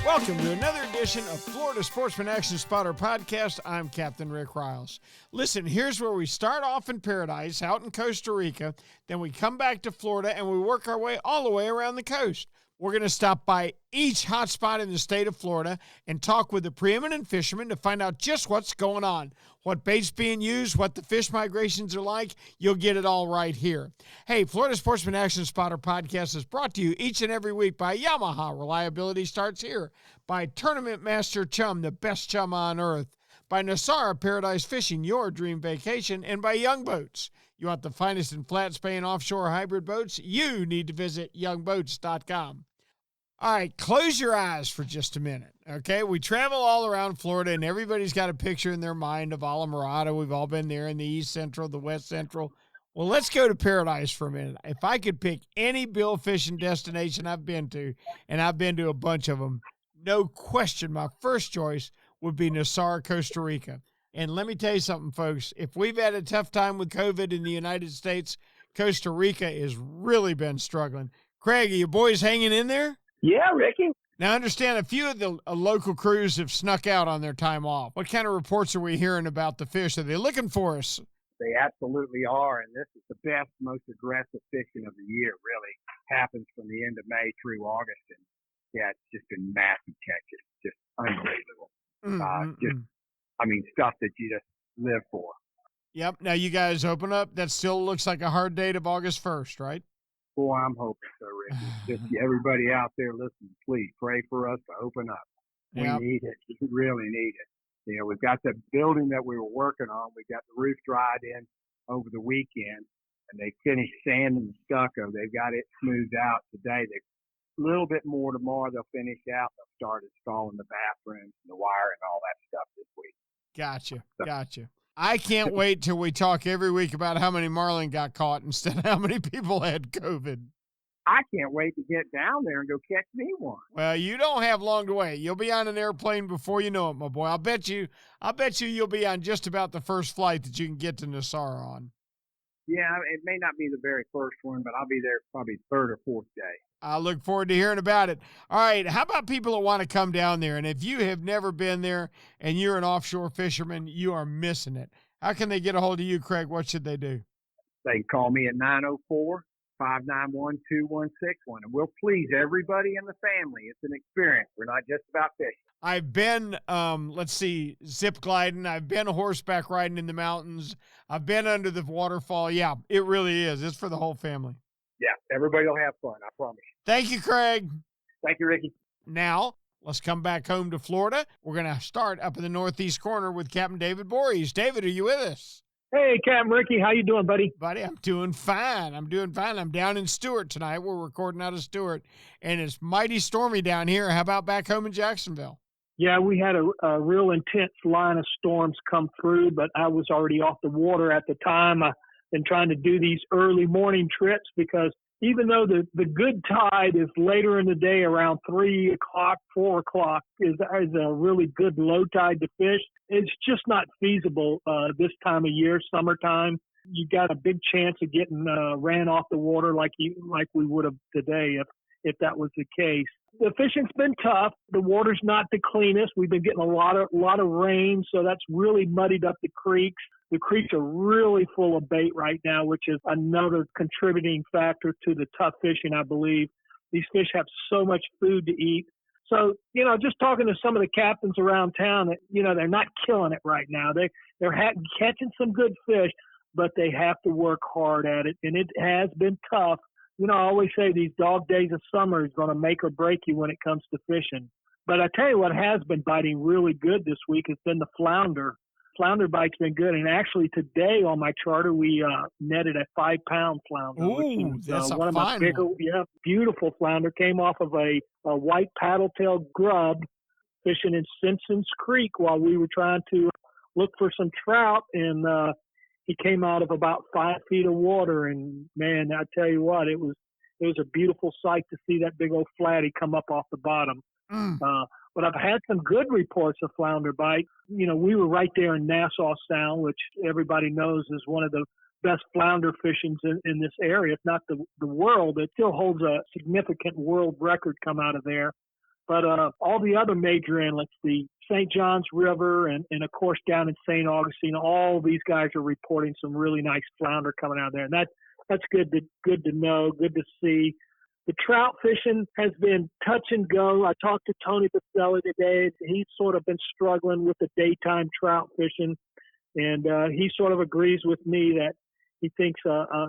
Welcome to another edition of Florida Sportsman Action Spotter Podcast. I'm Captain Rick Riles. Listen, here's where we start off in paradise out in Costa Rica. Then we come back to Florida and we work our way all the way around the coast. We're going to stop by each hot spot in the state of Florida and talk with the preeminent fishermen to find out just what's going on, what bait's being used, what the fish migrations are like. You'll get it all right here. Hey, Florida Sportsman Action Spotter Podcast is brought to you each and every week by Yamaha. Reliability starts here. By Tournament Master Chum, the best chum on earth. By Nosara Paradise Fishing, your dream vacation. And by Young Boats. You want the finest in flat spay and offshore hybrid boats? You need to visit youngboats.com. All right, close your eyes for just a minute, okay? We travel all around Florida, and everybody's got a picture in their mind of Alamorada. We've all been there in the East Central, the West Central. Well, let's go to Paradise for a minute. If I could pick any bill fishing destination I've been to, and I've been to a bunch of them, no question, my first choice would be Nosara, Costa Rica. And let me tell you something, folks. If we've had a tough time with COVID in the United States, Costa Rica has really been struggling. Craig, are you boys hanging in there? Yeah, Ricky. Now, I understand a few of the local crews have snuck out on their time off. What kind of reports are we hearing about the fish? Are they looking for us? They absolutely are, and this is the best, most aggressive fishing of the year, really. Happens from the end of May through August, and yeah, it's just been massive catches, just unbelievable. Stuff that you just live for. Yep. Now, you guys open up. That still looks like a hard date of August 1st, right? Boy, I'm hoping so, Ricky. Just everybody out there listening, please pray for us to open up. We need it. We really need it. You know, we've got the building that we were working on. We got the roof dried in over the weekend, and they finished sanding the stucco. They've got it smoothed out today. A little bit more tomorrow. They'll finish out. They'll start installing the bathrooms and the wire and all that stuff this week. Gotcha. I can't wait till we talk every week about how many marlin got caught instead of how many people had COVID. I can't wait to get down there and go catch me one. Well, you don't have long to wait. You'll be on an airplane before you know it, my boy. I'll bet you you'll be on just about the first flight that you can get to Nosara on. Yeah, it may not be the very first one, but I'll be there probably third or fourth day. I look forward to hearing about it. All right, how about people that want to come down there? And if you have never been there and you're an offshore fisherman, you are missing it. How can they get a hold of you, Craig? What should they do? They can call me at 904-591-2161, and we'll please everybody in the family. It's an experience. We're not just about fishing. I've been, zip gliding. I've been horseback riding in the mountains. I've been under the waterfall. Yeah, it really is. It's for the whole family. Yeah, everybody will have fun, I promise you. Thank you, Craig. Thank you, Ricky. Now, let's come back home to Florida. We're going to start up in the northeast corner with Captain David Voorhees. David, are you with us? Hey, Captain Ricky. How you doing, buddy? Buddy, I'm doing fine. I'm down in Stewart tonight. We're recording out of Stewart, and it's mighty stormy down here. How about back home in Jacksonville? Yeah, we had a real intense line of storms come through, but I was already off the water at the time. I've been trying to do these early morning trips because even though the good tide is later in the day around 3 o'clock, 4 o'clock is a really good low tide to fish, it's just not feasible this time of year, summertime. You got a big chance of getting ran off the water like we would have today if that was the case. The fishing's been tough. The water's not the cleanest. We've been getting a lot of rain, so that's really muddied up the creeks. The creeks are really full of bait right now, which is another contributing factor to the tough fishing, I believe. These fish have so much food to eat. So, just talking to some of the captains around town, they're not killing it right now. They're catching some good fish, but they have to work hard at it, and it has been tough. I always say these dog days of summer is going to make or break you when it comes to fishing. But I tell you what has been biting really good this week has been the flounder. Flounder bite's been good. And actually today on my charter, we netted a 5-pound flounder. Ooh, that's one of my bigger, beautiful flounder. Came off of a white paddle-tailed grub fishing in Simpsons Creek while we were trying to look for some trout. And he came out of about 5 feet of water. And, man, I tell you what, it was a beautiful sight to see that big old flatty come up off the bottom. But I've had some good reports of flounder bite. We were right there in Nassau Sound, which everybody knows is one of the best flounder fishings in this area, if not the world. It still holds a significant world record come out of there. But all the other major inlets, the St. Johns River and of course down in St. Augustine, all these guys are reporting some really nice flounder coming out of there. And that's good to know, good to see. The trout fishing has been touch and go. I talked to Tony Baselli today. He's sort of been struggling with the daytime trout fishing, and he sort of agrees with me that he thinks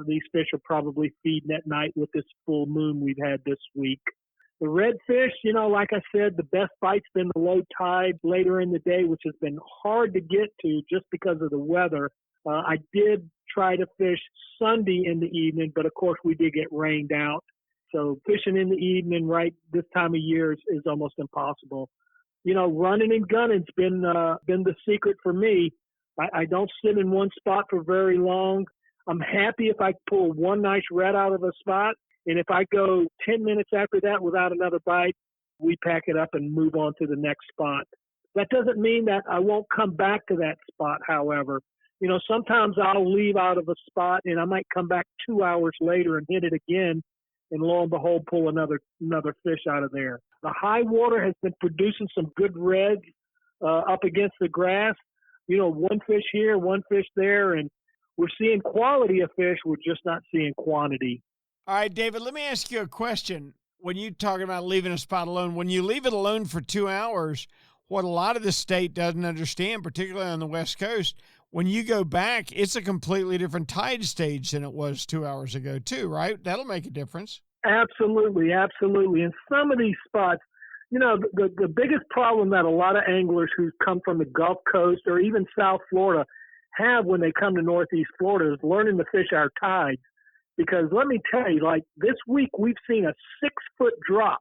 these fish are probably feeding at night with this full moon we've had this week. The redfish, like I said, the best bite's been the low tide later in the day, which has been hard to get to just because of the weather. I did try to fish Sunday in the evening, but of course we did get rained out. So fishing in the evening right this time of year is almost impossible. Running and gunning's been the secret for me. I don't sit in one spot for very long. I'm happy if I pull one nice red out of a spot. And if I go 10 minutes after that without another bite, we pack it up and move on to the next spot. That doesn't mean that I won't come back to that spot, however. Sometimes I'll leave out of a spot and I might come back 2 hours later and hit it again, and lo and behold, pull another fish out of there. The high water has been producing some good reds up against the grass. One fish here, one fish there, and we're seeing quality of fish. We're just not seeing quantity. All right, David, let me ask you a question. When you're talking about leaving a spot alone, when you leave it alone for 2 hours, what a lot of the state doesn't understand, particularly on the West Coast, when you go back, it's a completely different tide stage than it was 2 hours ago, too, right? That'll make a difference. Absolutely, absolutely. And some of these spots, the biggest problem that a lot of anglers who come from the Gulf Coast or even South Florida have when they come to Northeast Florida is learning to fish our tides. Because let me tell you, like this week, we've seen a 6-foot drop.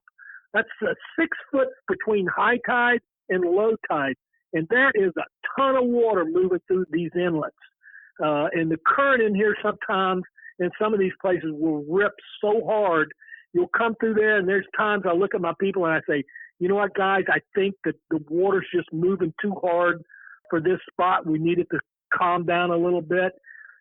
That's a 6 foot between high tide and low tide. And that is a ton of water moving through these inlets. And the current in here sometimes in some of these places will rip so hard. You'll come through there, and there's times I look at my people and I say, you know what, guys, I think that the water's just moving too hard for this spot. We need it to calm down a little bit.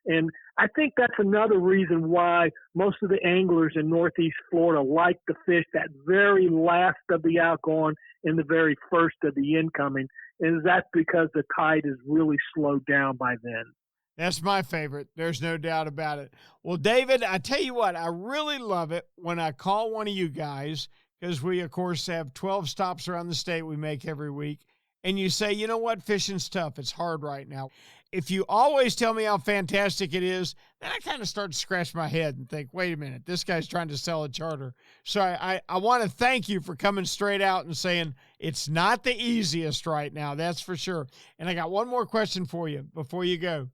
And I think that's another reason why most of the anglers in Northeast Florida like to fish that very last of the outgoing and the very first of the incoming. And that's because the tide is really slowed down by then. That's my favorite. There's no doubt about it. Well, David, I tell you what, I really love it when I call one of you guys, because we, of course, have 12 stops around the state we make every week. And you say, you know what, fishing's tough. It's hard right now. If you always tell me how fantastic it is, then I kind of start to scratch my head and think, wait a minute, this guy's trying to sell a charter. So I want to thank you for coming straight out and saying it's not the easiest right now, that's for sure. And I got one more question for you before you go.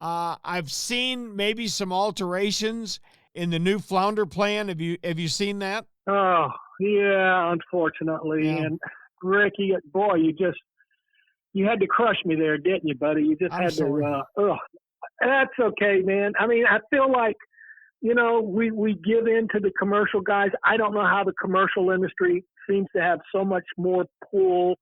I've seen maybe some alterations in the new flounder plan. Have you seen that? Oh, yeah, unfortunately. Yeah. And Ricky, boy, you had to crush me there, didn't you, buddy? You just had to. That's okay, man. I mean, I feel like, we give in to the commercial guys. I don't know how the commercial industry seems to have so much more pull.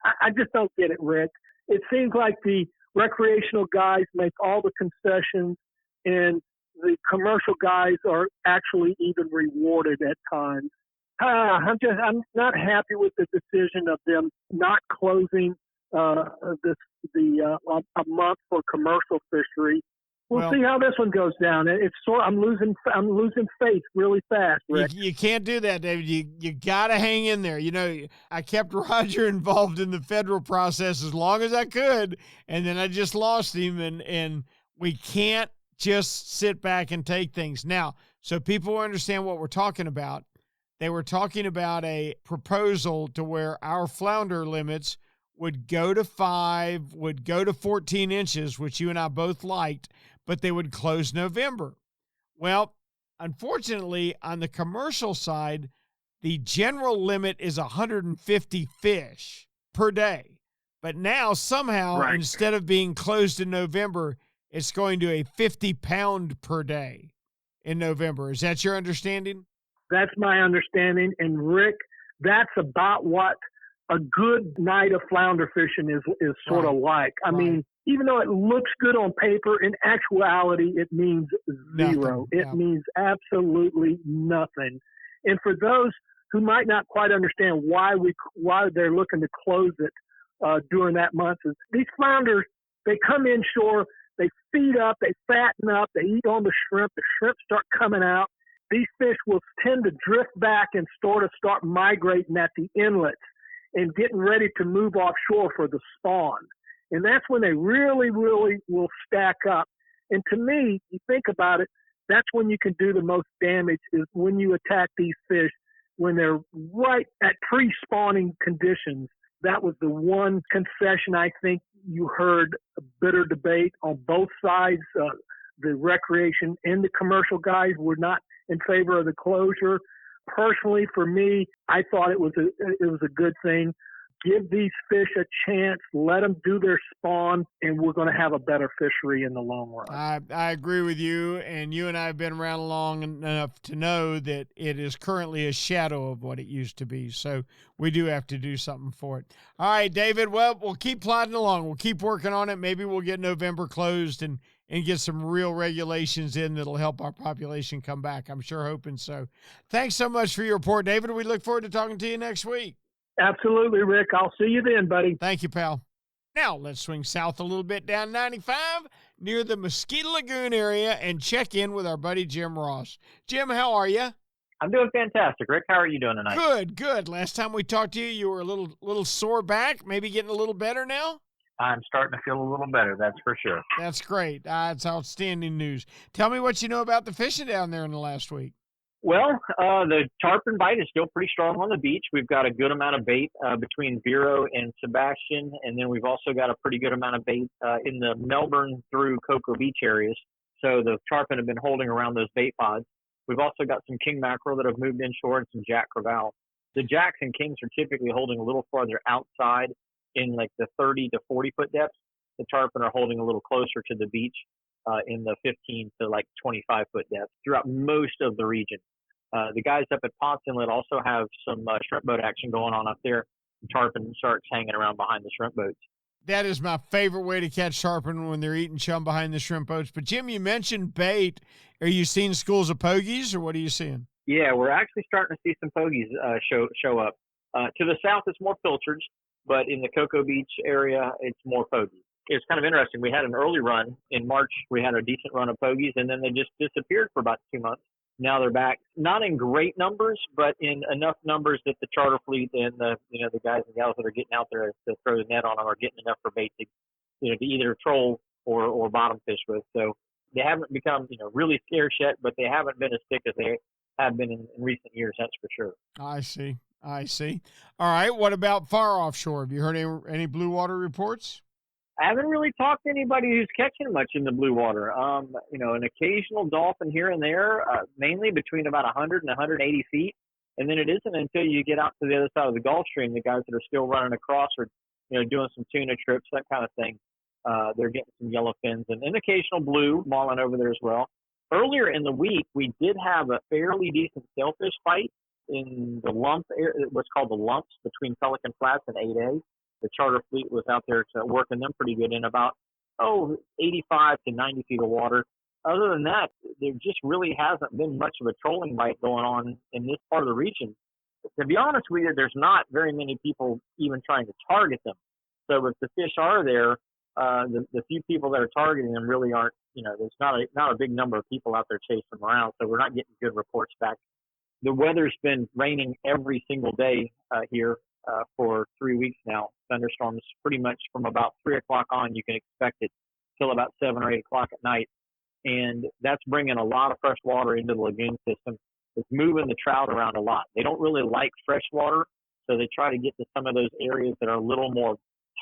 I just don't get it, Rick. It seems like the recreational guys make all the concessions, and the commercial guys are actually even rewarded at times. I'm not happy with the decision of them not closing a month for commercial fishery. We'll see how this one goes down. I'm losing faith really fast, Rick. You can't do that, David. You got to hang in there. I kept Roger involved in the federal process as long as I could, and then I just lost him, and we can't just sit back and take things. Now, so people understand what we're talking about, they were talking about a proposal to where our flounder limits would go to 5, would go to 14 inches, which you and I both liked, but they would close November. Well, unfortunately, on the commercial side, the general limit is 150 fish per day. But now, somehow, instead of being closed in November, it's going to a 50-pound per day in November. Is that your understanding? That's my understanding. And, Rick, that's about what a good night of flounder fishing is sort of like. I mean, even though it looks good on paper, in actuality, it means zero. It means absolutely nothing. And for those who might not quite understand why they're looking to close it during that month, is these flounders, they come inshore, they feed up, they fatten up, they eat on the shrimp start coming out. These fish will tend to drift back and start migrating at the inlets and getting ready to move offshore for the spawn. And that's when they really, really will stack up. And to me, you think about it, that's when you can do the most damage, is when you attack these fish when they're right at pre-spawning conditions. That was the one concession I think you heard a bitter debate on both sides. The recreation and the commercial guys were not in favor of the closure. Personally, for me, I thought it was a good thing. Give these fish a chance, let them do their spawn, and we're going to have a better fishery in the long run. I agree with you, and you and I have been around long enough to know that it is currently a shadow of what it used to be, so we do have to do something for it. All right, David, well, we'll keep plodding along. We'll keep working on it. Maybe we'll get November closed and get some real regulations in that'll help our population come back. I'm sure hoping so. Thanks so much for your report, David. We look forward to talking to you next week. Absolutely, Rick. I'll see you then, buddy. Thank you, pal. Now let's swing south a little bit down 95 near the Mosquito Lagoon area and check in with our buddy Jim Ross. Jim, how are you? I'm doing fantastic, Rick. How are you doing tonight? Good. Last time we talked to you, you were a little sore back, maybe getting a little better now? I'm starting to feel a little better, that's for sure. That's great. That's outstanding news. Tell me what you know about the fishing down there in the last week. Well, the tarpon bite is still pretty strong on the beach. We've got a good amount of bait between Vero and Sebastian, and then we've also got a pretty good amount of bait in the Melbourne through Cocoa Beach areas. So the tarpon have been holding around those bait pods. We've also got some king mackerel that have moved inshore and some jack crevalle. The jacks and kings are typically holding a little farther outside in like the 30 to 40 foot depths. The tarpon are holding a little closer to the beach in the 15 to like 25 foot depth throughout most of the region. The guys up at Ponce Inlet also have some shrimp boat action going on up there. Tarpon sharks hanging around behind the shrimp boats. That is my favorite way to catch tarpon, when they're eating chum behind the shrimp boats. But Jim, you mentioned bait. Are you seeing schools of pogies, or what are you seeing? Yeah, we're actually starting to see some pogies show up. To the south, it's more pilchards, but in the Cocoa Beach area, it's more pogies. It's kind of interesting. We had an early run in March. We had a decent run of pogies, and then they just disappeared for about 2 months. Now they're back, not in great numbers, but in enough numbers that the charter fleet and the guys and gals that are getting out there to throw the net on them are getting enough for bait to either troll or bottom fish with. So they haven't become really scarce yet, but they haven't been as thick as they have been in recent years. That's for sure. I see. All right. What about far offshore? Have you heard any blue water reports? I haven't really talked to anybody who's catching much in the blue water. An occasional dolphin here and there, mainly between about 100 and 180 feet. And then it isn't until you get out to the other side of the Gulf Stream, the guys that are still running across or, doing some tuna trips, that kind of thing. They're getting some yellow fins and an occasional blue marlin over there as well. Earlier in the week, we did have a fairly decent sailfish fight in the lump area, what's called the lumps between Pelican Flats and 8A. The charter fleet was out there working them pretty good in about 85 to 90 feet of water. Other than that, there just really hasn't been much of a trolling bite going on in this part of the region. To be honest with you, there's not very many people even trying to target them. So if the fish are there, the few people that are targeting them really aren't. There's not a big number of people out there chasing them around. So we're not getting good reports back. The weather's been raining every single day here for 3 weeks now. Thunderstorms pretty much from about 3 o'clock on, you can expect it till about 7 or 8 o'clock at night. And that's bringing a lot of fresh water into the lagoon system. It's moving the trout around a lot. They don't really like fresh water, so they try to get to some of those areas that are a little more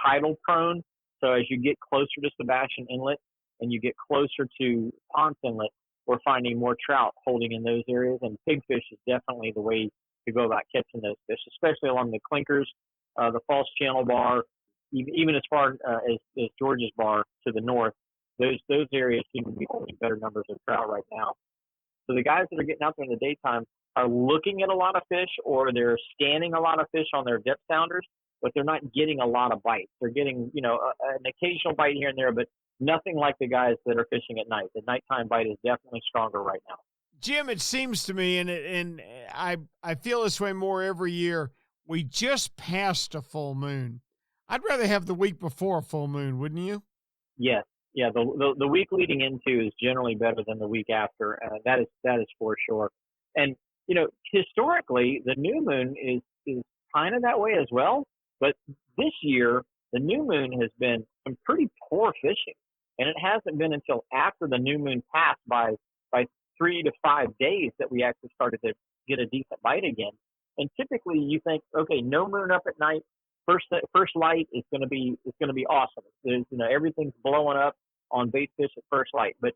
tidal prone. So as you get closer to Sebastian Inlet and you get closer to Ponce Inlet, we're finding more trout holding in those areas. And big fish is definitely the way to go about catching those fish, especially along the clinkers, the False Channel Bar, even as far as George's Bar to the north. Those areas seem to be holding better numbers of trout right now. So the guys that are getting out there in the daytime are looking at a lot of fish, or they're scanning a lot of fish on their depth sounders, but they're not getting a lot of bites. They're getting, an occasional bite here and there, but nothing like the guys that are fishing at night. The nighttime bite is definitely stronger right now. Jim, it seems to me, and I feel this way more every year, we just passed a full moon. I'd rather have the week before a full moon, wouldn't you? Yes. Yeah, the week leading into is generally better than the week after. That is for sure. And, historically, the new moon is kind of that way as well. But this year, the new moon has been some pretty poor fishing. And it hasn't been until after the new moon passed by 3 to 5 days that we actually started to get a decent bite again. And typically you think, okay, no moon up at night, first light is going to be awesome. There's, everything's blowing up on bait fish at first light, but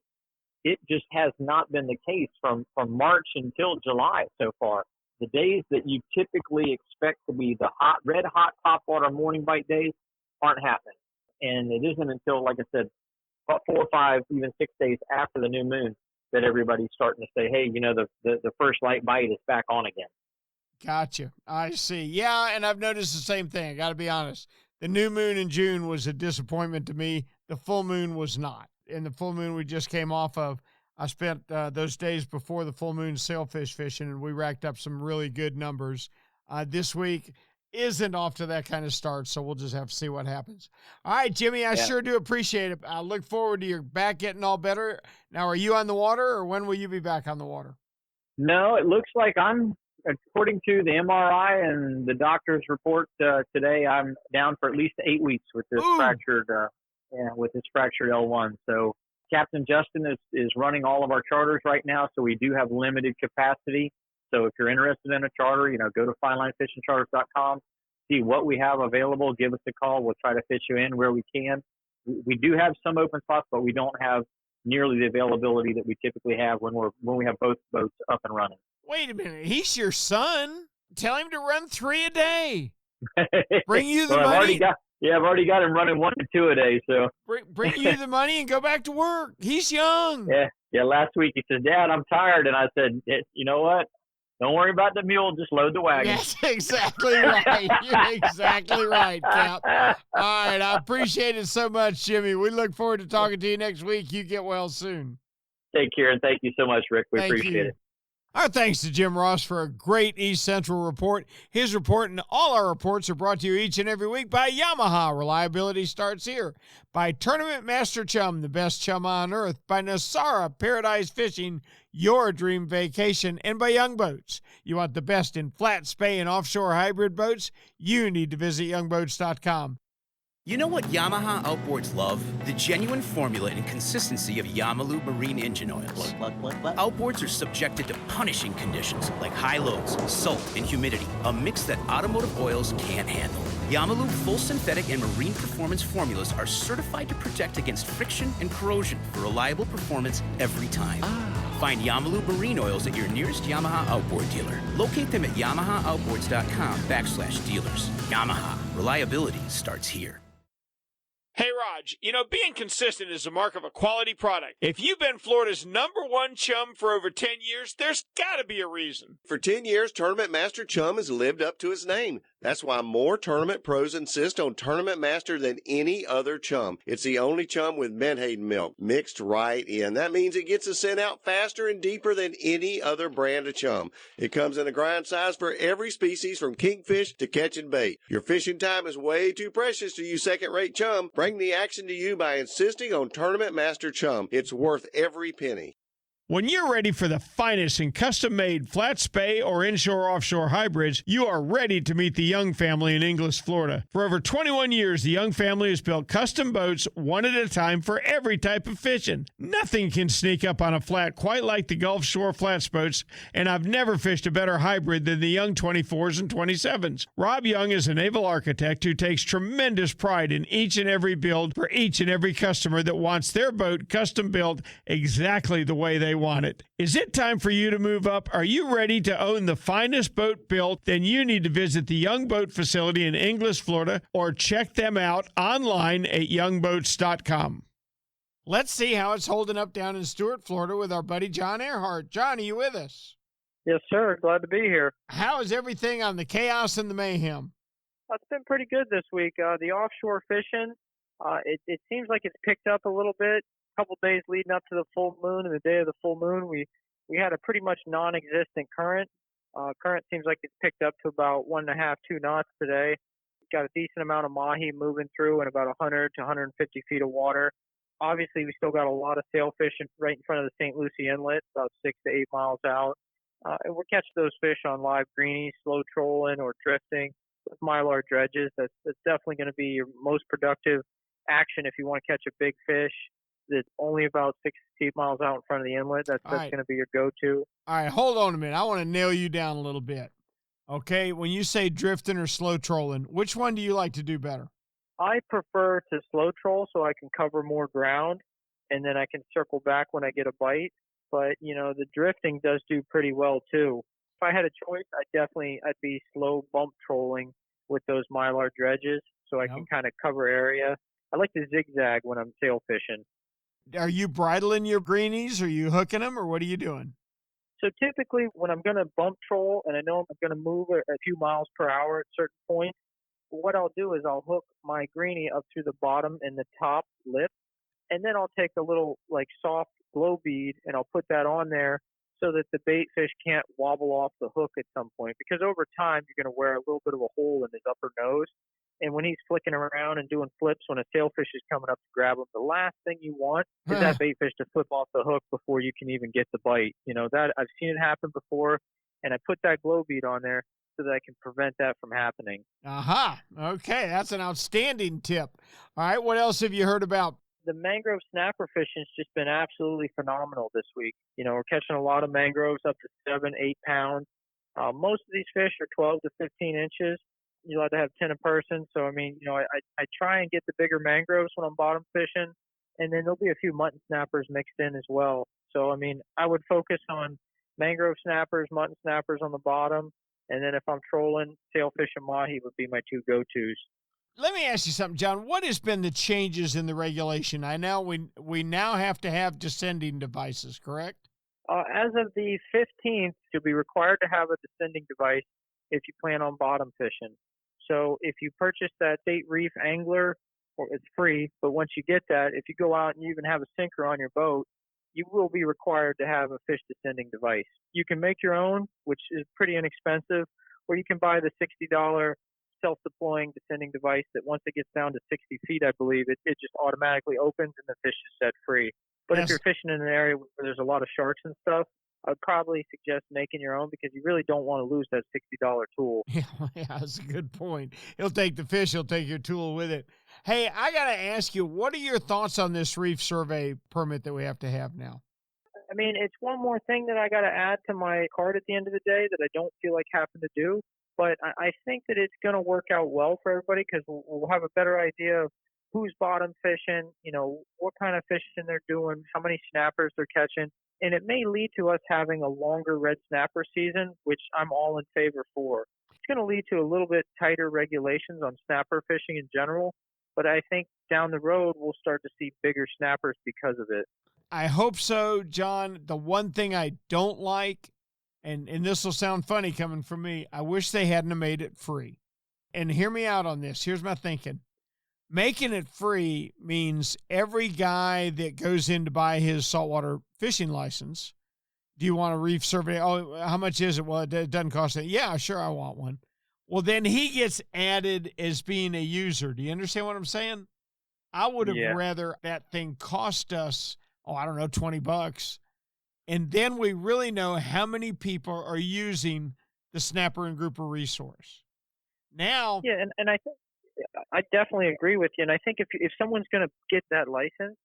it just has not been the case from March until July so far. The days that you typically expect to be the red hot topwater morning bite days aren't happening. And it isn't until, like I said, about 4 or 5, even 6 days after the new moon that everybody's starting to say, hey, the first light bite is back on again. Gotcha. I see. Yeah, and I've noticed the same thing. I got to be honest. The new moon in June was a disappointment to me. The full moon was not. And the full moon we just came off of, I spent those days before the full moon sailfish fishing, and we racked up some really good numbers. This week isn't off to that kind of start, so we'll just have to see what happens. All right, Jimmy, I sure do appreciate it. I look forward to your back getting all better. Now, are you on the water, or when will you be back on the water? No, it looks like according to the MRI and the doctor's report today, I'm down for at least 8 weeks with this fractured L1. So Captain Justin is running all of our charters right now, so we do have limited capacity. So if you're interested in a charter, go to finelinefishingcharters.com, see what we have available, give us a call. We'll try to fit you in where we can. We do have some open spots, but we don't have nearly the availability that we typically have when we have both boats up and running. Wait a minute. He's your son. Tell him to run 3 a day. Bring you the money. I've already got him running 1 to 2 a day. So bring you the money and go back to work. He's young. Yeah. Last week he said, "Dad, I'm tired," and I said, "You know what? Don't worry about the mule. Just load the wagon." That's exactly right. You're exactly right, Cap. All right. I appreciate it so much, Jimmy. We look forward to talking to you next week. You get well soon. Take care, and thank you so much, Rick. We appreciate it. Our thanks to Jim Ross for a great East Central report. His report and all our reports are brought to you each and every week by Yamaha. Reliability starts here. By Tournament Master Chum, the best chum on earth. By Nosara, Paradise Fishing, your dream vacation. And by Young Boats. You want the best in flat, spay, and offshore hybrid boats? You need to visit youngboats.com. You know what Yamaha Outboards love? The genuine formula and consistency of Yamalube marine engine oils. Outboards are subjected to punishing conditions like high loads, salt, and humidity, a mix that automotive oils can't handle. Yamalube full synthetic and marine performance formulas are certified to protect against friction and corrosion for reliable performance every time. Find Yamalube marine oils at your nearest Yamaha Outboard dealer. Locate them at yamahaaoutboards.com/dealers. Yamaha. Reliability starts here. Hey, Raj, being consistent is the mark of a quality product. If you've been Florida's #1 chum for over 10 years, there's got to be a reason. For 10 years, Tournament Master Chum has lived up to his name. That's why more tournament pros insist on Tournament Master than any other chum. It's the only chum with Menhaden milk mixed right in. That means it gets the scent out faster and deeper than any other brand of chum. It comes in a grind size for every species from kingfish to catching bait. Your fishing time is way too precious to you second-rate chum. Bring the action to you by insisting on Tournament Master Chum. It's worth every penny. When you're ready for the finest in custom-made flat spay or inshore-offshore hybrids, you are ready to meet the Young family in Inglis, Florida. For over 21 years, the Young family has built custom boats one at a time for every type of fishing. Nothing can sneak up on a flat quite like the Gulf Shore flats boats, and I've never fished a better hybrid than the Young 24s and 27s. Rob Young is a naval architect who takes tremendous pride in each and every build for each and every customer that wants their boat custom built exactly the way they want it. Is it time for you to move up? Are you ready to own the finest boat built? Then you need to visit the Young Boat facility in Inglis, Florida, or check them out online at youngboats.com. Let's see how it's holding up down in Stuart, Florida with our buddy John Earhart. John, are you with us? Yes, sir. Glad to be here. How is everything on the chaos and the mayhem? It's been pretty good this week. The offshore fishing, it seems like it's picked up a little bit. A couple days leading up to the full moon, and the day of the full moon, we had a pretty much non-existent current. Current seems like it's picked up to about 1.5, 2 knots today. Got a decent amount of mahi moving through in about 100 to 150 feet of water. Obviously, we still got a lot of sailfish right in front of the St. Lucie Inlet, about 6 to 8 miles out. And we're catching those fish on live greenies, slow trolling, or drifting with mylar dredges. That's definitely going to be your most productive action if you want to catch a big fish that's only about 6 to 8 miles out in front of the inlet. That's right. going to be your go-to. All right, hold on a minute. I want to nail you down a little bit. Okay, when you say drifting or slow trolling, which one do you like to do better? I prefer to slow troll so I can cover more ground, and then I can circle back when I get a bite. But, the drifting does do pretty well, too. If I had a choice, I'd be slow bump trolling with those mylar dredges so I can kind of cover area. I like to zigzag when I'm sail fishing. Are you bridling your greenies? Are you hooking them, or what are you doing? So typically when I'm going to bump troll and I know I'm going to move a few miles per hour at certain points, what I'll do is I'll hook my greenie up through the bottom and the top lip, and then I'll take a little soft glow bead and I'll put that on there so that the bait fish can't wobble off the hook at some point, because over time you're going to wear a little bit of a hole in his upper nose. And when he's flicking around and doing flips when a sailfish is coming up to grab him, the last thing you want is that bait fish to flip off the hook before you can even get the bite. That I've seen it happen before, and I put that glow bead on there so that I can prevent that from happening. Aha. Okay, that's an outstanding tip. All right, what else have you heard about? The mangrove snapper fishing's just been absolutely phenomenal this week. We're catching a lot of mangroves up to 7, 8 pounds. Most of these fish are 12 to 15 inches. You allowed to have 10 a person. So, I try and get the bigger mangroves when I'm bottom fishing, and then there'll be a few mutton snappers mixed in as well. So, I would focus on mangrove snappers, mutton snappers on the bottom, and then if I'm trolling, sailfish and mahi would be my 2 go-tos. Let me ask you something, John. What has been the changes in the regulation? I know we now have to have descending devices, correct? As of the 15th, you'll be required to have a descending device if you plan on bottom fishing. So if you purchase that State Reef Angler, it's free, but once you get that, if you go out and you even have a sinker on your boat, you will be required to have a fish descending device. You can make your own, which is pretty inexpensive, or you can buy the $60 self-deploying descending device that once it gets down to 60 feet, I believe, it just automatically opens and the fish is set free. But Yes. if you're fishing in an area where there's a lot of sharks and stuff, I'd probably suggest making your own, because you really don't want to lose that $60 tool. Yeah, that's a good point. He'll take the fish, he'll take your tool with it. Hey, I got to ask you, what are your thoughts on this reef survey permit that we have to have now? It's one more thing that I got to add to my card at the end of the day that I don't feel like having to do. But I think that it's going to work out well for everybody, because we'll have a better idea of who's bottom fishing, what kind of fishing they're doing, how many snappers they're catching. And it may lead to us having a longer red snapper season, which I'm all in favor for. It's going to lead to a little bit tighter regulations on snapper fishing in general, but I think down the road we'll start to see bigger snappers because of it. I hope so, John. The one thing I don't like, and this will sound funny coming from me, I wish they hadn't made it free. And hear me out on this. Here's my thinking. Making it free means every guy that goes in to buy his saltwater fishing license, do you want a reef survey? Oh, how much is it? Well, it doesn't cost it. Yeah, sure, I want one. Well, then he gets added as being a user. Do you understand what I'm saying? I would have rather that thing cost us, $20. And then we really know how many people are using the snapper and grouper resource. Now. Yeah, and I think I definitely agree with you. And I think if someone's going to get that license,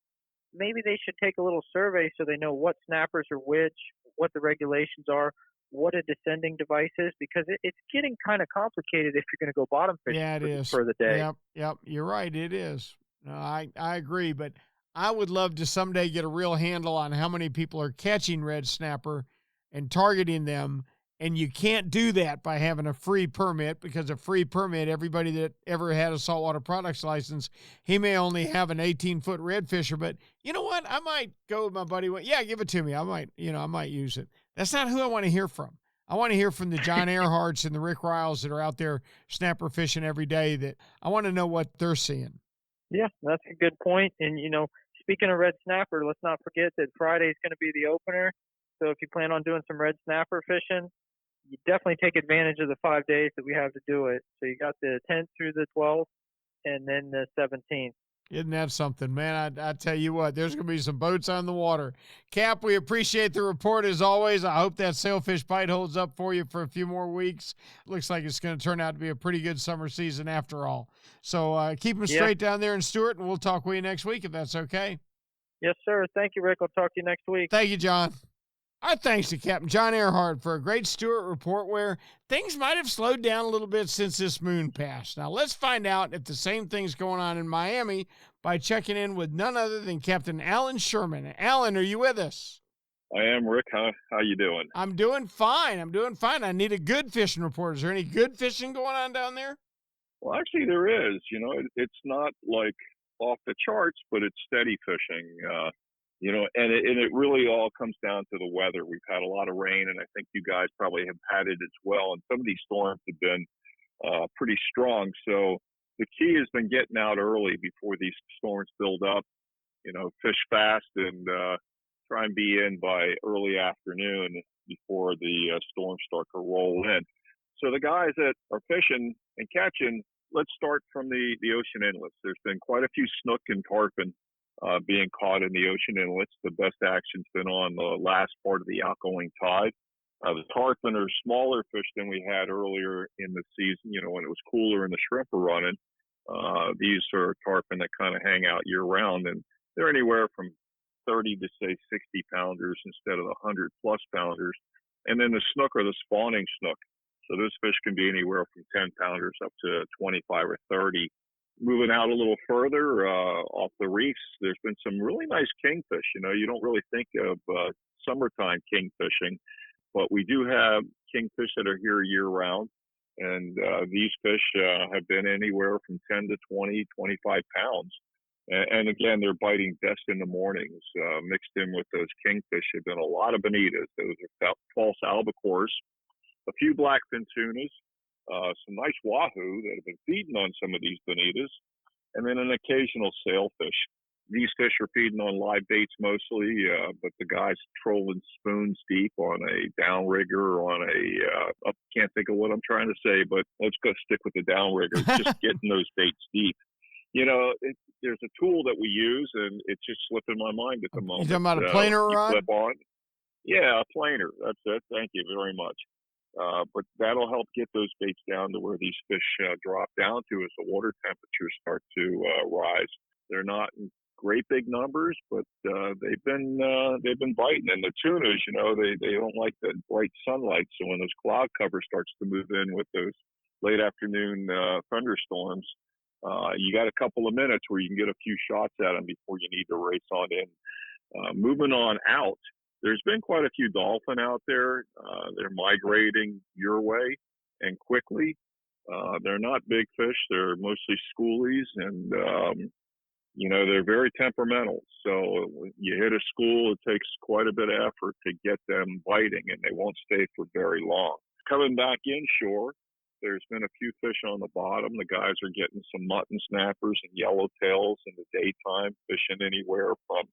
maybe they should take a little survey so they know what snappers are which, what the regulations are, what a descending device is, because it's getting kind of complicated if you're going to go bottom fishing for the day. Yep. You're right. It is. No, I agree. But I would love to someday get a real handle on how many people are catching red snapper and targeting them. And you can't do that by having a free permit, because a free permit, everybody that ever had a saltwater products license, he may only have an 18-foot redfisher, but you know what? I might go with my buddy. Yeah, give it to me. I might use it. That's not who I want to hear from. I want to hear from the John Earharts and the Rick Riles that are out there snapper fishing every day. That I want to know what they're seeing. Yeah, that's a good point. And, speaking of red snapper, let's not forget that Friday is going to be the opener. So if you plan on doing some red snapper fishing, you definitely take advantage of the 5 days that we have to do it. So you got the 10th through the 12th and then the 17th. Isn't that something, man? I tell you what, there's going to be some boats on the water. Cap, we appreciate the report as always. I hope that sailfish bite holds up for you for a few more weeks. Looks like it's going to turn out to be a pretty good summer season after all. So keep them straight down there in Stewart, and we'll talk with you next week if that's okay. Yes, sir. Thank you, Rick. I'll talk to you next week. Thank you, John. Our thanks to Captain John Earhart for a great Stewart report where things might have slowed down a little bit since this moon passed. Now, let's find out if the same thing's going on in Miami by checking in with none other than Captain Alan Sherman. Alan, are you with us? I am, Rick. How you doing? I'm doing fine. I need a good fishing report. Is there any good fishing going on down there? Well, actually, there is. It's not like off the charts, but it's steady fishing. And it really all comes down to the weather. We've had a lot of rain, and I think you guys probably have had it as well. And some of these storms have been pretty strong. So the key has been getting out early before these storms build up. Fish fast and try and be in by early afternoon before the storms start to roll in. So the guys that are fishing and catching, let's start from the ocean inlets. There's been quite a few snook and tarpon being caught in the ocean inlets. The best action's been on the last part of the outgoing tide. The tarpon are smaller fish than we had earlier in the season, when it was cooler and the shrimp were running. These are tarpon that kind of hang out year round, and they're anywhere from 30 to say 60 pounders instead of the 100 plus pounders. And then the snook are the spawning snook. So those fish can be anywhere from 10 pounders up to 25 or 30. Moving out a little further off the reefs, there's been some really nice kingfish. You don't really think of summertime kingfishing, but we do have kingfish that are here year round. And these fish have been anywhere from 10 to 20, 25 pounds. And again, they're biting best in the mornings. Mixed in with those kingfish have been a lot of bonitas. Those are false albacores, a few blackfin tunas, some nice wahoo that have been feeding on some of these bonitas, and then an occasional sailfish. These fish are feeding on live baits mostly, but the guys trolling spoons deep on a downrigger or on I can't think of what I'm trying to say, but let's go stick with the downrigger, just getting those baits deep. There's a tool that we use, and it's just slipping my mind at the moment. You talking about a planer rod? Flip on. Yeah, a planer. That's it. Thank you very much. But that'll help get those baits down to where these fish drop down to as the water temperatures start to rise. They're not in great big numbers, but they've been biting. And the tunas, they don't like the bright sunlight. So when those cloud cover starts to move in with those late afternoon thunderstorms, you got a couple of minutes where you can get a few shots at them before you need to race on in. Moving on out, there's been quite a few dolphin out there. They're migrating your way and quickly. They're not big fish. They're mostly schoolies, and they're very temperamental. So when you hit a school, it takes quite a bit of effort to get them biting, and they won't stay for very long. Coming back inshore, there's been a few fish on the bottom. The guys are getting some mutton snappers and yellowtails in the daytime, fishing anywhere from,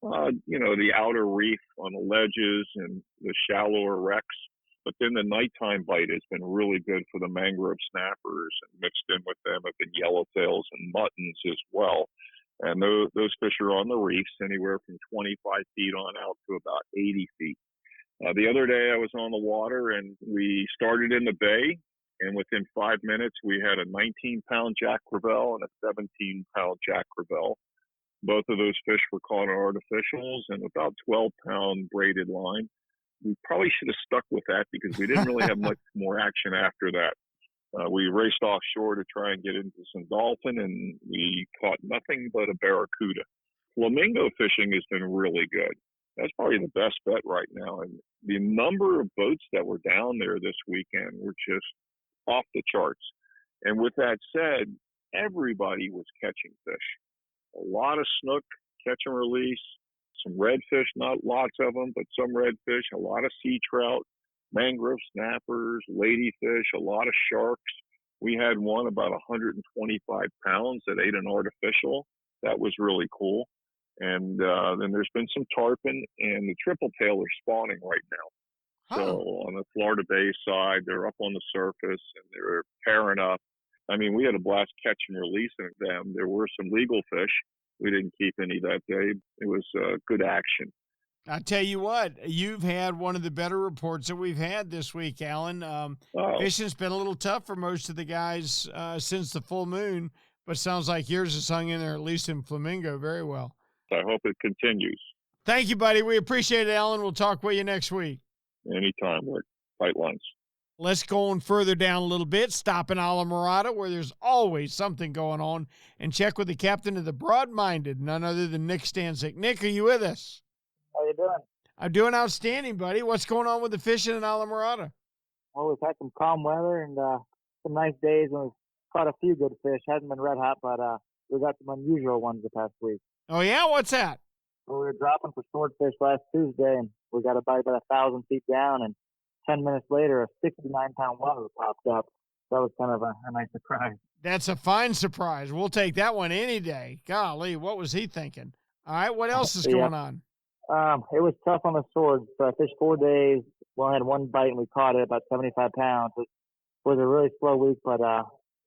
the outer reef on the ledges and the shallower wrecks. But then the nighttime bite has been really good for the mangrove snappers, and mixed in with them have been yellowtails and muttons as well. And those fish are on the reefs anywhere from 25 feet on out to about 80 feet. The other day I was on the water, and we started in the bay, and within 5 minutes we had a 19-pound jack crevalle and a 17-pound jack crevalle. Both of those fish were caught on artificials and about 12-pound braided line. We probably should have stuck with that because we didn't really have much more action after that. We raced offshore to try and get into some dolphin, and we caught nothing but a barracuda. Flamingo fishing has been really good. That's probably the best bet right now. And the number of boats that were down there this weekend were just off the charts. And with that said, everybody was catching fish. A lot of snook, catch and release, some redfish, not lots of them, but some redfish, a lot of sea trout, mangrove snappers, ladyfish, a lot of sharks. We had one about 125 pounds that ate an artificial. That was really cool. And then there's been some tarpon, and the triple tail are spawning right now. So on the Florida Bay side, they're up on the surface and they're pairing up. I mean, we had a blast catching and releasing them. There were some legal fish. We didn't keep any that day. It was good action. I tell you what, you've had one of the better reports that we've had this week, Alan. Fishing's been a little tough for most of the guys since the full moon, but sounds like yours has hung in there, at least in Flamingo, very well. I hope it continues. Thank you, buddy. We appreciate it, Alan. We'll talk with you next week. Anytime, Rick. Tight lines. Let's go on further down a little bit, stop in Islamorada, where there's always something going on, and check with the captain of the Broad-Minded, none other than Nick Stanczyk. Nick, are you with us? How you doing? I'm doing outstanding, buddy. What's going on with the fishing in Islamorada? Well, we've had some calm weather and some nice days, and we've caught a few good fish. Hasn't been red hot, but we got some unusual ones the past week. Oh, yeah? What's that? Well, we were dropping for swordfish last Tuesday, and we got a bite about 1,000 feet down, and 10 minutes later, a 69-pound wahoo popped up. That was kind of a nice surprise. That's a fine surprise. We'll take that one any day. Golly, what was he thinking? All right, what else is going on? It was tough on the swords. So I fished 4 days. We only had one bite, and we caught it about 75 pounds. It was a really slow week, but